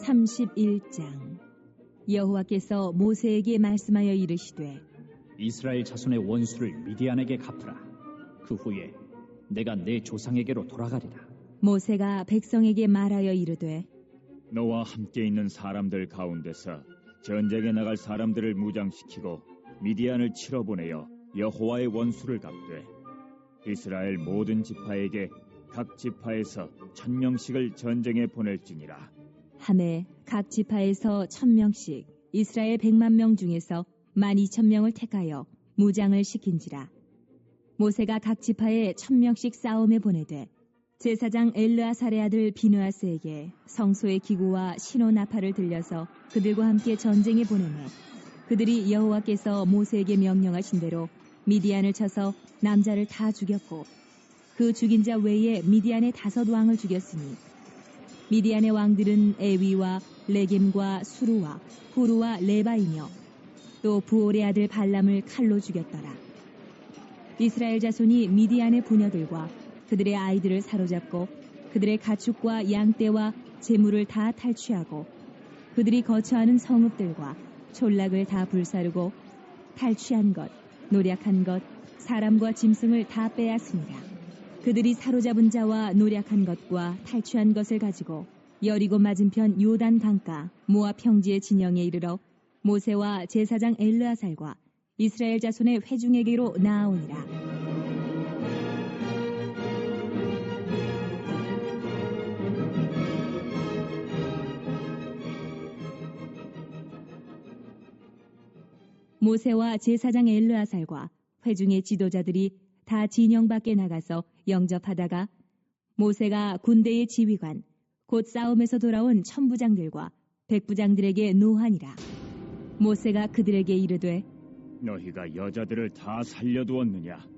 31장. 여호와께서 모세에게 말씀하여 이르시되 이스라엘 자손의 원수를 미디안에게 갚으라. 그 후에 내가 내 조상에게로 돌아가리라. 모세가 백성에게 말하여 이르되 너와 함께 있는 사람들 가운데서 전쟁에 나갈 사람들을 무장시키고 미디안을 치러 보내어 여호와의 원수를 갚되 이스라엘 모든 지파에게 각 지파에서 1000명씩을 전쟁에 보낼지니라. 하매 각 지파에서 1000명씩 이스라엘 100만 명 중에서 12000명을 택하여 무장을 시킨지라. 모세가 각 지파에 1000명씩 싸움에 보내되 제사장 엘르아살의 아들 비느하스에게 성소의 기구와 신호 나팔을 들려서 그들과 함께 전쟁에 보내매 그들이 여호와께서 모세에게 명령하신 대로 미디안을 쳐서 남자를 다 죽였고 그 죽인 자 외에 미디안의 5 왕을 죽였으니 미디안의 왕들은 에위와 레겜과 수루와 후루와 레바이며 또 부올의 아들 발람을 칼로 죽였더라. 이스라엘 자손이 미디안의 부녀들과 그들의 아이들을 사로잡고 그들의 가축과 양떼와 재물을 다 탈취하고 그들이 거처하는 성읍들과 촌락을 다 불사르고 탈취한 것, 노략한 것, 사람과 짐승을 다 빼앗으니라. 그들이 사로잡은 자와 노략한 것과 탈취한 것을 가지고 여리고 맞은편 요단 강가 모압 평지의 진영에 이르러 모세와 제사장 엘르아살과 이스라엘 자손의 회중에게로 나아오니라. 모세와 제사장 엘르아살과 회중의 지도자들이 다 진영 밖에 나가서 영접하다가 모세가 군대의 지휘관 곧 싸움에서 돌아온 천부장들과 백부장들에게 노하니라. 모세가 그들에게 이르되 너희가 여자들을 다 살려두었느냐?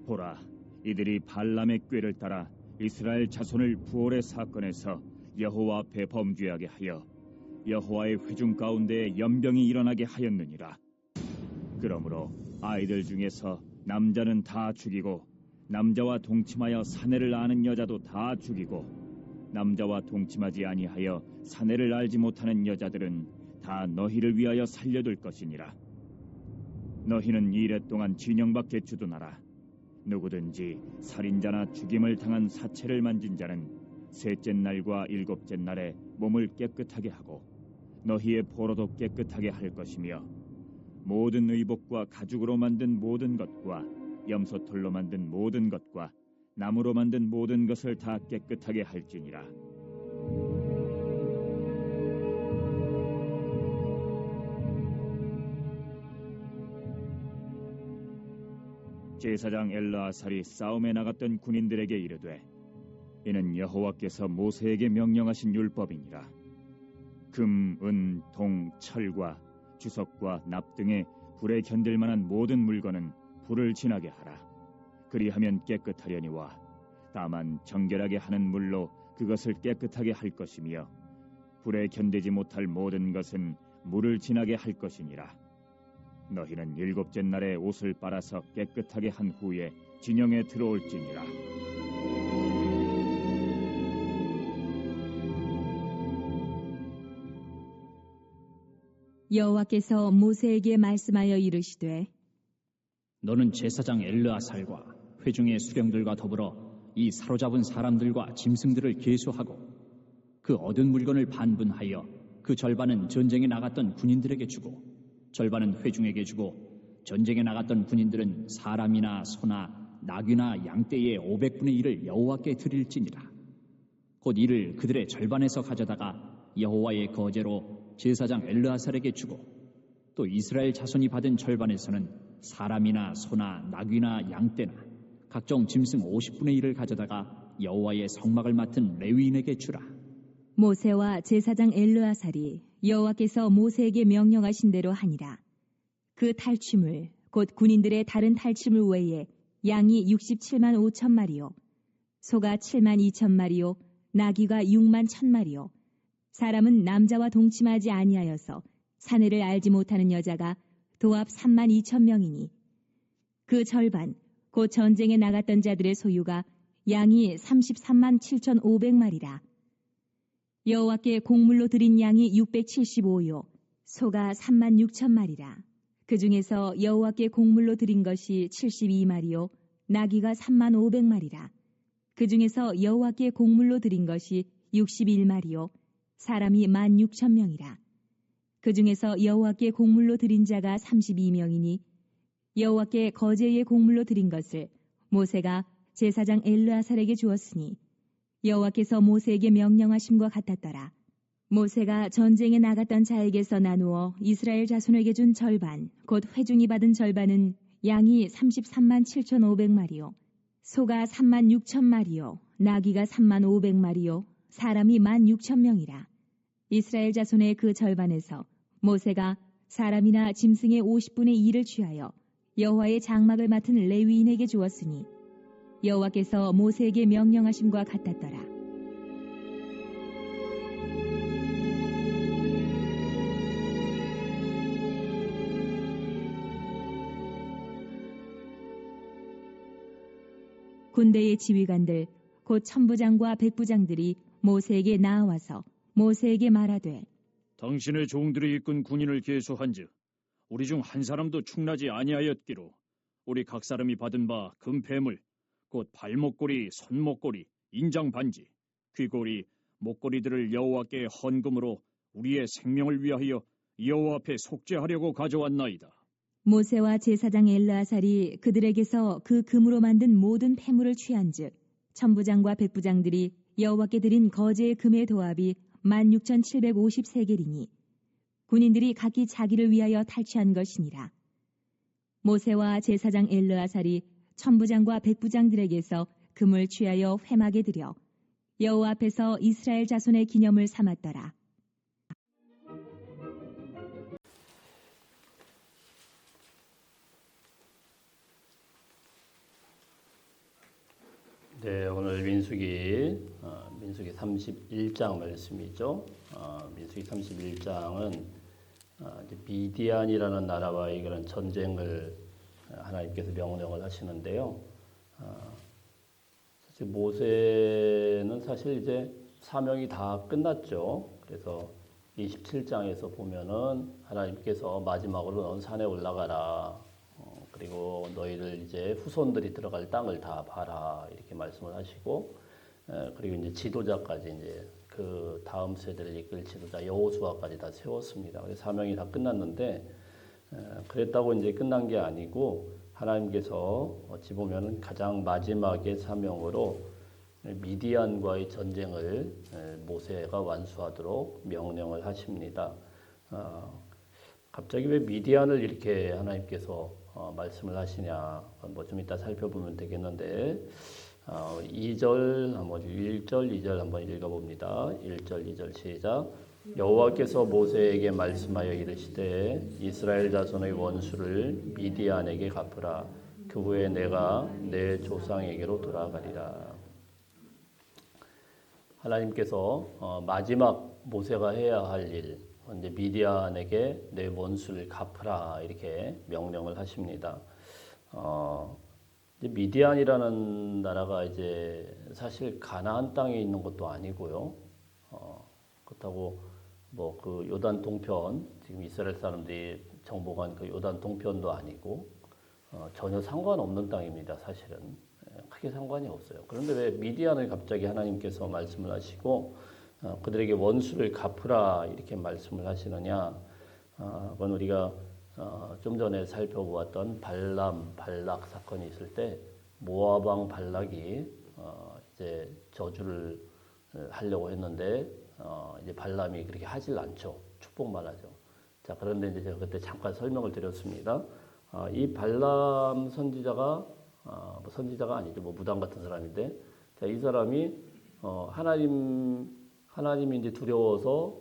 보라, 이들이 발람의 꾀를 따라 이스라엘 자손을 부올의 사건에서 여호와 앞에 범죄하게 하여 여호와의 회중 가운데에 연병이 일어나게 하였느니라. 그러므로 아이들 중에서 남자는 다 죽이고 남자와 동침하여 사내를 아는 여자도 다 죽이고 남자와 동침하지 아니하여 사내를 알지 못하는 여자들은 다 너희를 위하여 살려둘 것이니라. 너희는 이레 동안 진영 밖에 주둔하라. 누구든지 살인자나 죽임을 당한 사체를 만진 자는 셋째 날과 일곱째 날에 몸을 깨끗하게 하고 너희의 포로도 깨끗하게 할 것이며 모든 의복과 가죽으로 만든 모든 것과 염소털로 만든 모든 것과 나무로 만든 모든 것을 다 깨끗하게 할지니라. 제사장 엘르아살이 싸움에 나갔던 군인들에게 이르되 이는 여호와께서 모세에게 명령하신 율법이니라. 금, 은, 동, 철과 주석과 납 등의 불에 견딜 만한 모든 물건은 불을 지나게 하라. 그리하면 깨끗하려니와 다만 정결하게 하는 물로 그것을 깨끗하게 할 것이며 불에 견디지 못할 모든 것은 물을 지나게 할 것이니라. 너희는 일곱째 날에 옷을 빨아서 깨끗하게 한 후에 진영에 들어올지니라. 여호와께서 모세에게 말씀하여 이르시되 너는 제사장 엘르아살과 회중의 수령들과 더불어 이 사로잡은 사람들과 짐승들을 계수하고 그 얻은 물건을 반분하여 그 절반은 전쟁에 나갔던 군인들에게 주고 절반은 회중에게 주고 전쟁에 나갔던 군인들은 사람이나 소나 나귀나 양떼의 500분의 1을 여호와께 드릴지니라. 곧 이를 그들의 절반에서 가져다가 여호와의 거제로 제사장 엘르아살에게 주고 또 이스라엘 자손이 받은 절반에서는 사람이나 소나 나귀나 양떼나 각종 짐승 50분의 1을 가져다가 여호와의 성막을 맡은 레위인에게 주라. 모세와 제사장 엘르아살이 여호와께서 모세에게 명령하신 대로 하니라. 그 탈취물 곧 군인들의 다른 탈취물 외에 양이 67만 5천 마리요 소가 7만 2천 마리요 나귀가 6만 1천 마리요 사람은 남자와 동침하지 아니하여서 사내를 알지 못하는 여자가 도합 3만 2천 명이니 그 절반 곧 전쟁에 나갔던 자들의 소유가 양이 33만 7,500마리라. 여호와께 곡물로 드린 양이 675요, 소가 3만 6천 마리라. 그 중에서 여호와께 곡물로 드린 것이 72마리요, 나귀가 3만 500마리라. 그 중에서 여호와께 곡물로 드린 것이 61마리요, 사람이 1만 6천 명이라. 그 중에서 여호와께 곡물로 드린 자가 32명이니 여호와께 거제의 곡물로 드린 것을 모세가 제사장 엘르아살에게 주었으니 여호와께서 모세에게 명령하심과 같았더라. 모세가 전쟁에 나갔던 자에게서 나누어 이스라엘 자손에게 준 절반, 곧 회중이 받은 절반은 양이 33만 7,500마리요, 소가 3만 6천 마리요, 나귀가 3만 500마리요, 사람이 1만 6천 명이라. 이스라엘 자손의 그 절반에서 모세가 사람이나 짐승의 50분의 2를 취하여 여호와의 장막을 맡은 레위인에게 주었으니 여호와께서 모세에게 명령하심과 같았더라. 군대의 지휘관들 곧 천부장과 백부장들이 모세에게 나아와서 모세에게 말하되 당신의 종들이 이끈 군인을 계수한즉 우리 중 한 사람도 충나지 아니하였기로 우리 각 사람이 받은 바 금폐물 곧 발목걸이, 손목걸이, 인장 반지, 귀걸이, 목걸이들을 여호와께 헌금으로 우리의 생명을 위하여 여호와 앞에 속죄하려고 가져왔나이다. 모세와 제사장 엘르아살이 그들에게서 그 금으로 만든 모든 폐물을 취한즉 천부장과 백부장들이 여호와께 드린 거제의 금의 도합이 16,750세겔이니 군인들이 각기 자기를 위하여 탈취한 것이니라. 모세와 제사장 엘르아살이 천부장과 백부장들에게서 금을 취하여 회막에 들여 여호와 앞에서 이스라엘 자손의 기념을 삼았더라. 네, 오늘 민수기 31장 말씀이죠. 민수기 31장은 미디안이라는 나라와의 그런 전쟁을 하나님께서 명령을 하시는데요. 사실 모세는 사실 이제 사명이 다 끝났죠. 그래서 27장에서 보면은 하나님께서 마지막으로 넌 산에 올라가라. 그리고 너희들 이제 후손들이 들어갈 땅을 다 봐라 이렇게 말씀을 하시고, 그리고 이제 지도자까지 이제 그 다음 세대를 이끌 지도자 여호수아까지 다 세웠습니다. 그래서 사명이 다 끝났는데 그랬다고 이제 끝난 게 아니고 하나님께서 어찌 보면은 가장 마지막의 사명으로 미디안과의 전쟁을 모세가 완수하도록 명령을 하십니다. 갑자기 왜 미디안을 이렇게 하나님께서 말씀을 하시냐, 뭐 좀 이따 살펴보면 되겠는데 2절 한번 1절 2절 한번 읽어봅니다. 1절 2절 시작. 여호와께서 모세에게 말씀하여 이르시되 이스라엘 자손의 원수를 미디안에게 갚으라. 그 후에 내가 내 조상에게로 돌아가리라. 하나님께서 마지막 모세가 해야 할 일, 이제 미디안에게 내 원수를 갚으라 이렇게 명령을 하십니다. 이제 미디안이라는 나라가 이제 사실 가나안 땅에 있는 것도 아니고요. 그렇다고 뭐 그 요단 동편, 지금 이스라엘 사람들이 정복한 그 요단 동편도 아니고 전혀 상관없는 땅입니다. 사실은 크게 상관이 없어요. 그런데 왜 미디안을 갑자기 하나님께서 말씀을 하시고 그들에게 원수를 갚으라 이렇게 말씀을 하시느냐? 그건 우리가 좀 전에 살펴보았던 발락 사건이 있을 때 모압 왕 발락이 이제 저주를 하려고 했는데 이제 발람이 그렇게 하질 않죠. 축복만 하죠. 자, 그런데 이제 제가 그때 잠깐 설명을 드렸습니다. 이 발람 선지자가 뭐 선지자가 아니죠. 뭐 무당 같은 사람인데, 자, 이 사람이 하나님이 이제 두려워서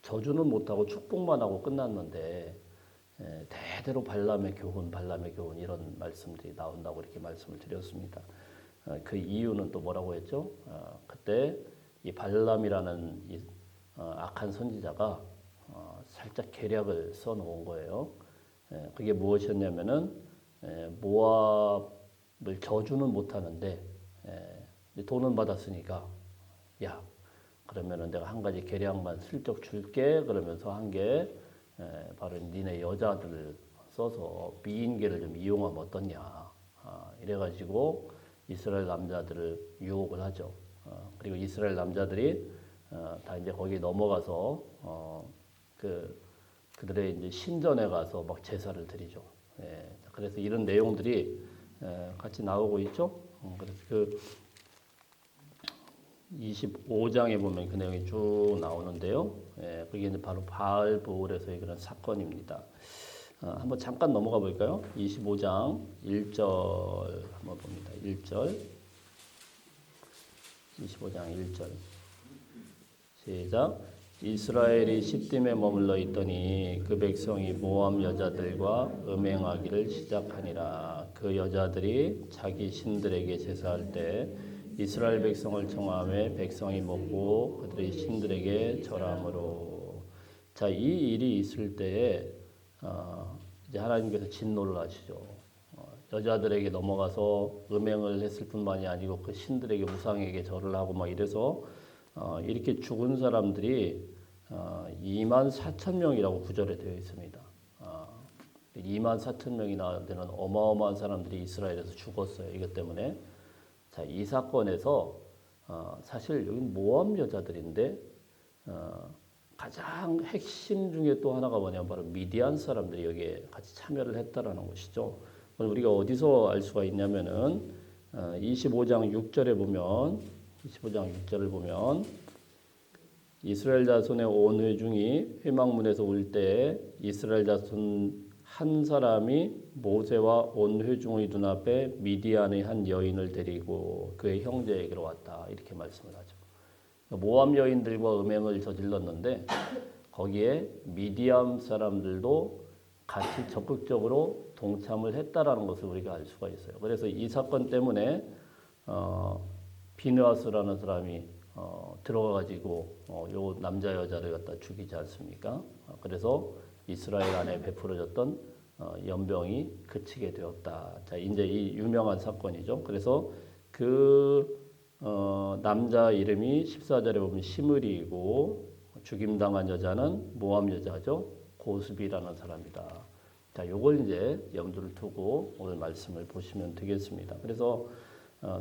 저주는 못하고 축복만 하고 끝났는데 대대로 발람의 교훈 이런 말씀들이 나온다고 이렇게 말씀을 드렸습니다. 그 이유는 또 뭐라고 했죠? 그때 이 발람이라는 이 악한 선지자가 살짝 계략을 써놓은 거예요. 그게 무엇이었냐면은 모압을 저주는 못하는데 돈은 받았으니까 야, 그러면은 내가 한 가지 계략만 슬쩍 줄게. 그러면서 한 게 바로 니네 여자들을 써서 미인계를 좀 이용하면 어떻냐. 이래가지고 이스라엘 남자들을 유혹을 하죠. 그리고 이스라엘 남자들이 다 이제 거기 넘어가서 그들의 이제 신전에 가서 막 제사를 드리죠. 그래서 이런 내용들이 같이 나오고 있죠. 그래서 그 25장에 보면 그 내용이 쭉 나오는데요. 그게 이제 바로 바알보울에서의 그런 사건입니다. 한번 잠깐 넘어가 볼까요? 25장 1절 한번 봅니다. 1절 25장 1절 시작. 이스라엘이 시딤에 머물러 있더니 그 백성이 모압 여자들과 음행하기를 시작하니라. 그 여자들이 자기 신들에게 제사할 때 이스라엘 백성을 청하며 백성이 먹고 그들의 신들에게 절함으로. 자, 이 일이 있을 때에 이제 하나님께서 진노를 하시죠. 여자들에게 넘어가서 음행을 했을 뿐만이 아니고 그 신들에게 우상에게 절을 하고 막 이래서 이렇게 죽은 사람들이 24,000명이라고 구절에 되어 있습니다. 24,000명이나 되는 어마어마한 사람들이 이스라엘에서 죽었어요. 이것 때문에. 자, 이 사건에서 사실 여기 모압 여자들인데 가장 핵심 중에 또 하나가 뭐냐면 바로 미디안 사람들이 여기에 같이 참여를 했다라는 것이죠. 우리가 어디서 알 수가 있냐면은 25장 6절에 보면 25장 6절을 보면 이스라엘 자손의 온 회중이 회막문에서 올 때 이스라엘 자손 한 사람이 모세와 온 회중의 눈앞에 미디안의 한 여인을 데리고 그의 형제에게로 왔다. 이렇게 말씀을 하죠. 모압 여인들과 음행을 저질렀는데 거기에 미디안 사람들도 같이 적극적으로 동참을 했다라는 것을 우리가 알 수가 있어요. 그래서 이 사건 때문에 비느하스라는 사람이 들어가가지고 요 남자 여자를 갖다 죽이지 않습니까? 그래서 이스라엘 안에 베풀어졌던 연병이 그치게 되었다. 자, 이제 이 유명한 사건이죠. 그래서 그 남자 이름이 14절에 보면 시므리이고 죽임당한 여자는 모압 여자죠. 고스비라는 사람이다. 자, 요걸 이제 염두를 두고 오늘 말씀을 보시면 되겠습니다. 그래서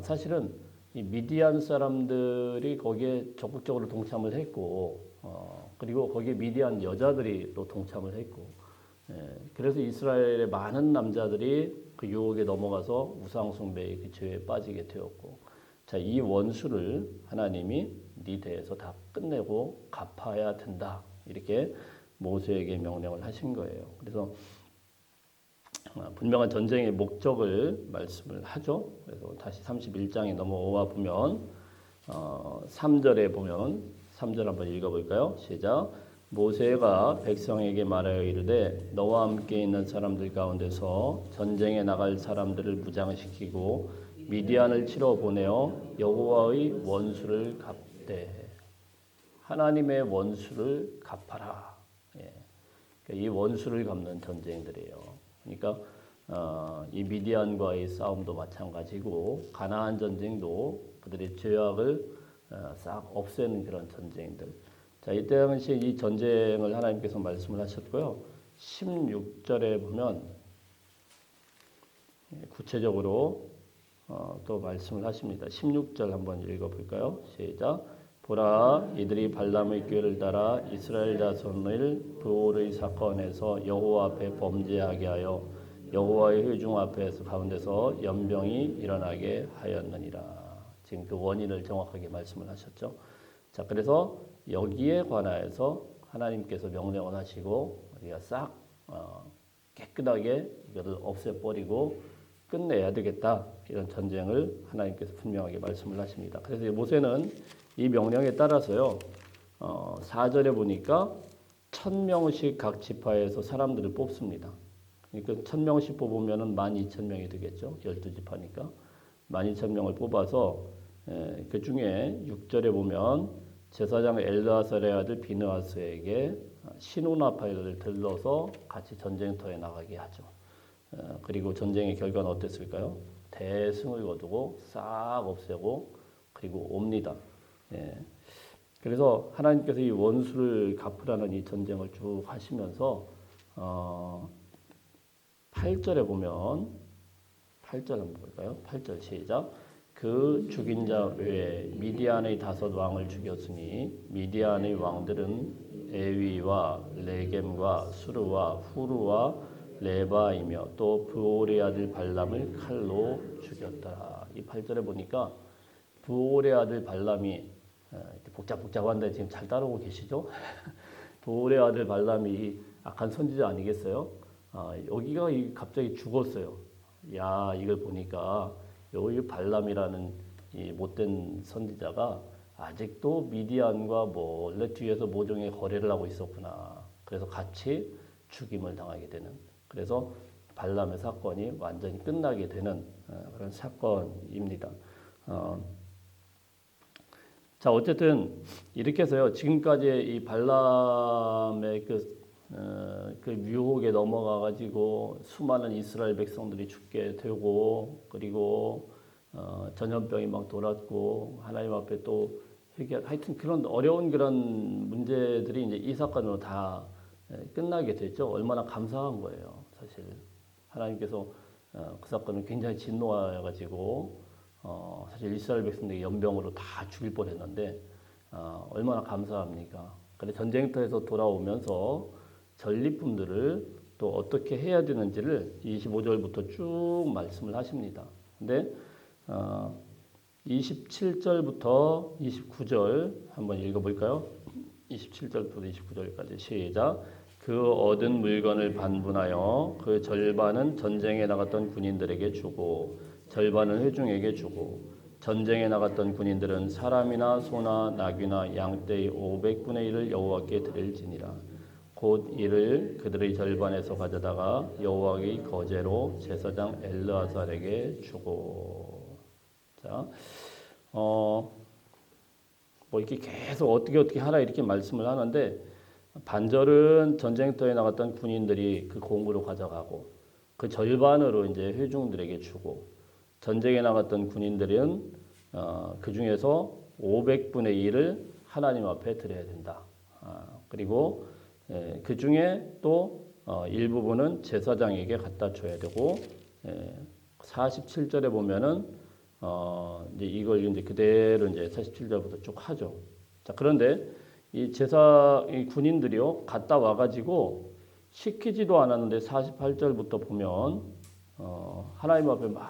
사실은 이 미디안 사람들이 거기에 적극적으로 동참을 했고, 그리고 거기에 미디안 여자들이 또 동참을 했고, 그래서 이스라엘의 많은 남자들이 그 유혹에 넘어가서 우상숭배의 그 죄에 빠지게 되었고, 자, 이 원수를 하나님이 네 대에서 다 끝내고 갚아야 된다. 이렇게 모세에게 명령을 하신 거예요. 그래서 분명한 전쟁의 목적을 말씀을 하죠. 그래서 다시 31장에 넘어와 보면 3절에 보면 3절 한번 읽어볼까요? 시작. 모세가 백성에게 말하여 이르되 너와 함께 있는 사람들 가운데서 전쟁에 나갈 사람들을 무장시키고 미디안을 치러 보내어 여호와의 원수를 갚되. 하나님의 원수를 갚아라. 이 원수를 갚는 전쟁들이에요. 그러니까 이 미디안과의 싸움도 마찬가지고 가나안 전쟁도 그들의 죄악을 싹 없애는 그런 전쟁들. 자, 이때 당시 이 전쟁을 하나님께서 말씀을 하셨고요. 16절에 보면 구체적으로 또 말씀을 하십니다. 16절 한번 읽어볼까요? 시작. 보라, 이들이 발람의 꾀를 따라 이스라엘 자손을 브올의 사건에서 여호와 앞에 범죄하게 하여 여호와의 회중 앞에서 가운데서 연병이 일어나게 하였느니라. 지금 그 원인을 정확하게 말씀을 하셨죠. 자, 그래서 여기에 관하여서 하나님께서 명령을 하시고 우리가 싹 깨끗하게 이것을 없애버리고 끝내야 되겠다. 이런 전쟁을 하나님께서 분명하게 말씀을 하십니다. 그래서 모세는 이 명령에 따라서요. 4절에 보니까 1,000명씩 각 지파에서 사람들을 뽑습니다. 그러니까 1,000명씩 뽑으면 12,000명이 되겠죠. 12지파니까. 12,000명을 뽑아서 그 중에 6절에 보면 제사장 엘르아살의 아들 비느하스에게 신혼아파를 들러서 같이 전쟁터에 나가게 하죠. 그리고 전쟁의 결과는 어땠을까요? 대승을 거두고 싹 없애고 그리고 옵니다. 그래서 하나님께서 이 원수를 갚으라는 이 전쟁을 쭉 하시면서 8절에 보면 8절 한번 볼까요? 8절 시작. 그 죽인 자 외에 미디안의 5 왕을 죽였으니 미디안의 왕들은 에위와 레겜과 수르와 후르와 레바이며 또 브올의 아들 발람을 칼로 죽였더라. 이 8절에 보니까 브올의 아들 발람이 이렇게 복잡복잡한데 지금 잘 따라오고 계시죠? 브올의 아들 발람이 악한 선지자 아니겠어요? 여기가 갑자기 죽었어요. 야, 이걸 보니까 여기 발람이라는 이 못된 선지자가 아직도 미디안과 몰래 뒤에서 모종의 거래를 하고 있었구나. 그래서 같이 죽임을 당하게 되는. 그래서 발람의 사건이 완전히 끝나게 되는 그런 사건입니다. 자, 어쨌든 이렇게 해서요. 지금까지 이 발람의 그 유혹에 넘어가 가지고 수많은 이스라엘 백성들이 죽게 되고, 그리고 전염병이 막 돌았고 하나님 앞에 또 하여튼 그런 어려운 그런 문제들이 이제 이 사건으로 다 끝나게 됐죠. 얼마나 감사한 거예요, 사실. 하나님께서 그 사건을 굉장히 진노하여 가지고 사실 이스라엘 백성들이 연병으로 다 죽일 뻔했는데 얼마나 감사합니까? 그래 전쟁터에서 돌아오면서 전리품들을 또 어떻게 해야 되는지를 25절부터 쭉 말씀을 하십니다. 근데 27절부터 29절 한번 읽어볼까요? 27절부터 29절까지 시작. 그 얻은 물건을 반분하여 그 절반은 전쟁에 나갔던 군인들에게 주고 절반은 회중에게 주고 전쟁에 나갔던 군인들은 사람이나 소나 나귀나 양떼의 500분의 1을 여호와께 드릴지니라. 곧 이를 그들의 절반에서 가져다가 여호와의 거제로 제사장 엘르아살에게 주고. 자, 뭐 이렇게 계속 어떻게 하라 이렇게 말씀을 하는데 반절은 전쟁터에 나갔던 군인들이 그 공으로 가져가고 그 절반으로 이제 회중들에게 주고 전쟁에 나갔던 군인들은 그 중에서 500분의 1을 하나님 앞에 드려야 된다. 그리고 그 중에 또 일부분은 제사장에게 갖다 줘야 되고 47절에 보면은 이제 이걸 이제 그대로 이제 47절부터 쭉 하죠. 자, 그런데 이 군인들이요 갔다 와가지고 시키지도 않았는데 48절부터 보면 하나님 앞에 막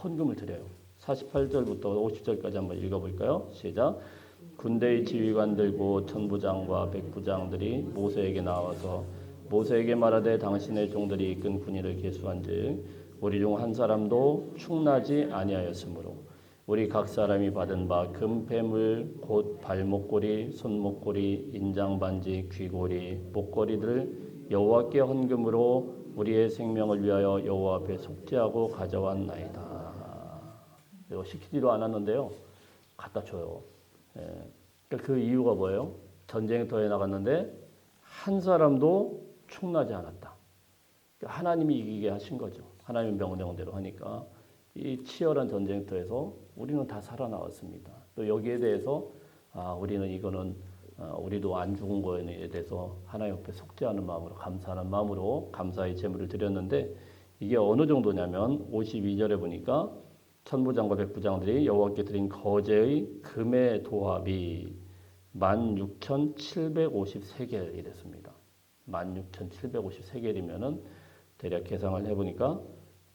헌금을 드려요. 48절부터 50절까지 한번 읽어볼까요? 시작. 군대의 지휘관들고 천부장과 백부장들이 모세에게 나와서 모세에게 말하되 당신의 종들이 이끈 군인을 계수한즉 우리 중 한 사람도 충나지 아니하였으므로 우리 각 사람이 받은 바 금폐물 곧 발목걸이, 손목걸이, 인장반지, 귀걸이, 목걸이들을 여호와께 헌금으로 우리의 생명을 위하여 여호와 앞에 속죄하고 가져왔나이다. 이거 시키지도 않았는데요, 갖다 줘요. 그러니까 그 이유가 뭐예요? 전쟁터에 나갔는데 한 사람도 충나지 않았다. 그러니까 하나님이 이기게 하신 거죠. 하나님의 명령대로 하니까 이 치열한 전쟁터에서 우리는 다 살아나왔습니다. 또 여기에 대해서 우리는 이거는 우리도 안 죽은 거에 대해서 하나님 앞에 속죄하는 마음으로 감사하는 마음으로 감사의 제물을 드렸는데 이게 어느 정도냐면 52절에 보니까 천부장과 백부장들이 여호와께 드린 거제의 금의 도합이 16,753개이 됐습니다. 16,753개이면은 대략 계산을 해보니까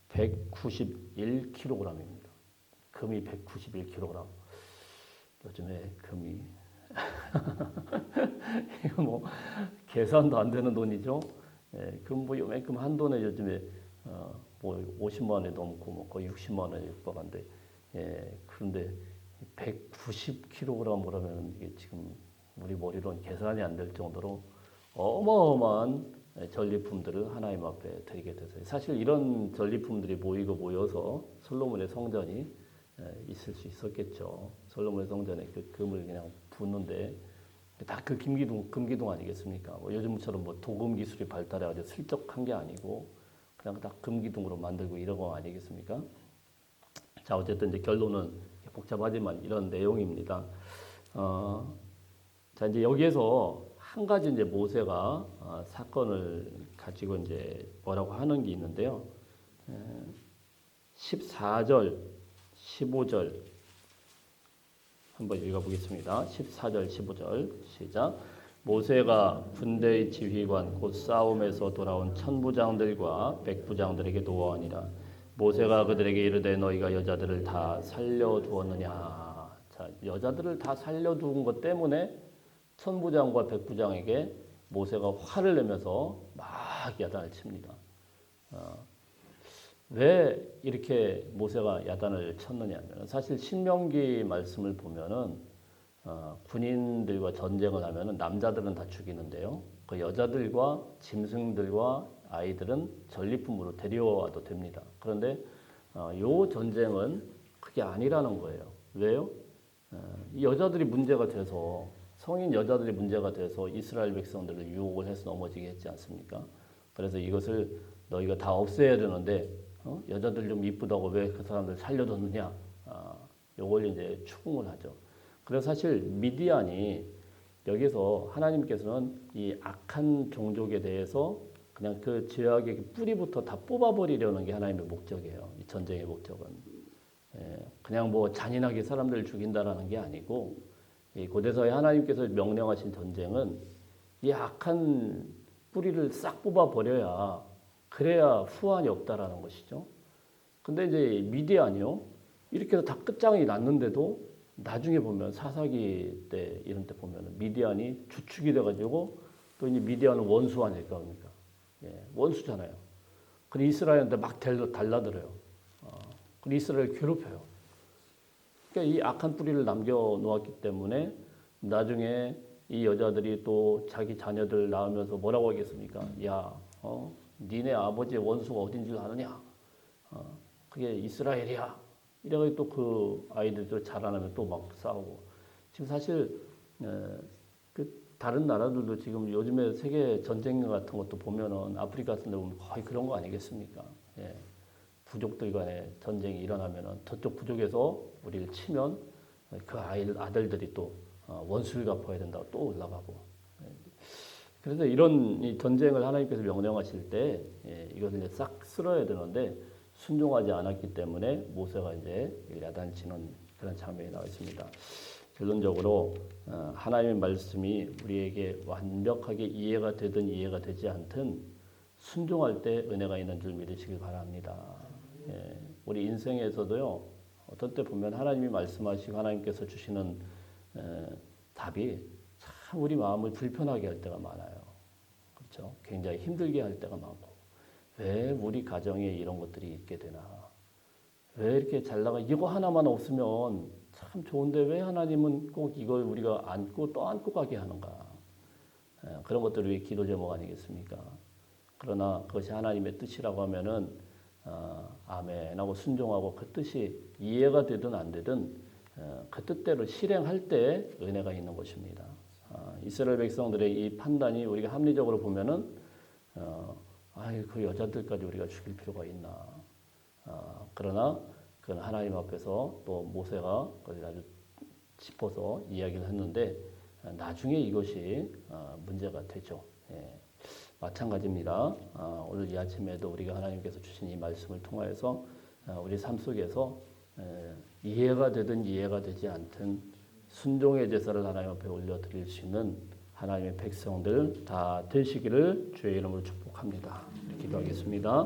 191kg입니다. 금이 191kg. 요즘에 금이 이거 뭐 계산도 안 되는 돈이죠. 금 뭐 요만큼 한 돈에 요즘에 뭐 50만 원이 넘고 뭐 거의 60만 원에 육박한데 그런데 190kg이라면 이게 지금 우리 머리로는 계산이 안 될 정도로 어마어마한 전리품들을 하나님 앞에 드리게 됐어요. 사실 이런 전리품들이 모여서 솔로몬의 성전이 있을 수 있었겠죠. 솔로몬의 성전에 그 금을 그냥 붓는데 다 그 금기둥 아니겠습니까? 뭐 요즘처럼 뭐 도금 기술이 발달해가지고 슬쩍 한 게 아니고 그냥 다 금기둥으로 만들고 이런 거 아니겠습니까? 자, 어쨌든 이제 결론은 복잡하지만 이런 내용입니다. 자, 이제 여기에서 한 가지 이제 모세가 사건을 가지고 이제 뭐라고 하는 게 있는데요. 14절, 15절 한번 읽어보겠습니다. 14절, 15절 시작. 모세가 군대의 지휘관 곧 싸움에서 돌아온 천부장들과 백부장들에게 노하니라. 모세가 그들에게 이르되 너희가 여자들을 다 살려두었느냐. 자, 여자들을 다 살려두은 것 때문에 천부장과 백부장에게 모세가 화를 내면서 막 야단을 칩니다. 왜 이렇게 모세가 야단을 쳤느냐면 사실 신명기 말씀을 보면은 군인들과 전쟁을 하면은 남자들은 다 죽이는데요. 그 여자들과 짐승들과 아이들은 전리품으로 데려와도 됩니다. 그런데 요 전쟁은 그게 아니라는 거예요. 왜요? 이 여자들이 문제가 돼서 성인 여자들이 문제가 돼서 이스라엘 백성들을 유혹을 해서 넘어지게 했지 않습니까? 그래서 이것을 너희가 다 없애야 되는데 여자들 좀 이쁘다고 왜 그 사람들 살려뒀느냐? 요걸 이제 추궁을 하죠. 그래서 사실 미디안이 여기서 하나님께서는 이 악한 종족에 대해서 그냥 그 죄악의 뿌리부터 다 뽑아버리려는 게 하나님의 목적이에요. 이 전쟁의 목적은. 그냥 뭐 잔인하게 사람들을 죽인다라는 게 아니고 이 고대사에 하나님께서 명령하신 전쟁은 이 악한 뿌리를 싹 뽑아버려야 그래야 후환이 없다라는 것이죠. 근데 이제 미디안이요. 이렇게 해서 다 끝장이 났는데도 나중에 보면 사사기 때 이런 때 보면 미디안이 주축이 돼가지고 또 이제 미디안은 원수 아닐까 합니까? 원수잖아요. 근데 이스라엘한테 막 달라들어요. 그리고 이스라엘을 괴롭혀요. 그러니까 이 악한 뿌리를 남겨놓았기 때문에 나중에 이 여자들이 또 자기 자녀들 낳으면서 뭐라고 하겠습니까? 야, 니네 아버지의 원수가 어딘 줄 아느냐? 그게 이스라엘이야. 이래가지고 또 그 아이들도 자라나면 또 막 싸우고. 지금 사실 그 다른 나라들도 지금 요즘에 세계 전쟁 같은 것도 보면은 아프리카 같은 데 보면 거의 그런 거 아니겠습니까? 부족들 간에 전쟁이 일어나면은 저쪽 부족에서 우리를 치면 그 아들들이 또 원수를 갚아야 된다고 또 올라가고. 그래서 이런 이 전쟁을 하나님께서 명령하실 때 이것을 이제 싹 쓸어야 되는데 순종하지 않았기 때문에 모세가 이제 야단치는 그런 장면이 나와 있습니다. 결론적으로 하나님의 말씀이 우리에게 완벽하게 이해가 되든 이해가 되지 않든 순종할 때 은혜가 있는 줄 믿으시길 바랍니다. 우리 인생에서도요 어떤 때 보면 하나님이 말씀하시고 하나님께서 주시는 답이 참 우리 마음을 불편하게 할 때가 많아요. 그렇죠? 굉장히 힘들게 할 때가 많고 왜 우리 가정에 이런 것들이 있게 되나? 왜 이렇게 잘 나가? 이거 하나만 없으면 참 좋은데 왜 하나님은 꼭 이걸 우리가 안고 또 안고 가게 하는가? 그런 것들이 왜 기도 제목 아니겠습니까? 그러나 그것이 하나님의 뜻이라고 하면은 아멘하고 순종하고 그 뜻이 이해가 되든 안 되든 그 뜻대로 실행할 때 은혜가 있는 것입니다. 이스라엘 백성들의 이 판단이 우리가 합리적으로 보면은 그 여자들까지 우리가 죽일 필요가 있나? 그러나 그건 하나님 앞에서 또 모세가 그걸 아주 짚어서 이야기를 했는데 나중에 이것이 문제가 되죠. 마찬가지입니다. 오늘 이 아침에도 우리가 하나님께서 주신 이 말씀을 통하여서 우리 삶 속에서 이해가 되든 이해가 되지 않든 순종의 제사를 하나님 앞에 올려드릴 수 있는 하나님의 백성들 다 되시기를 주의 이름으로 축복합니다. 기도하겠습니다.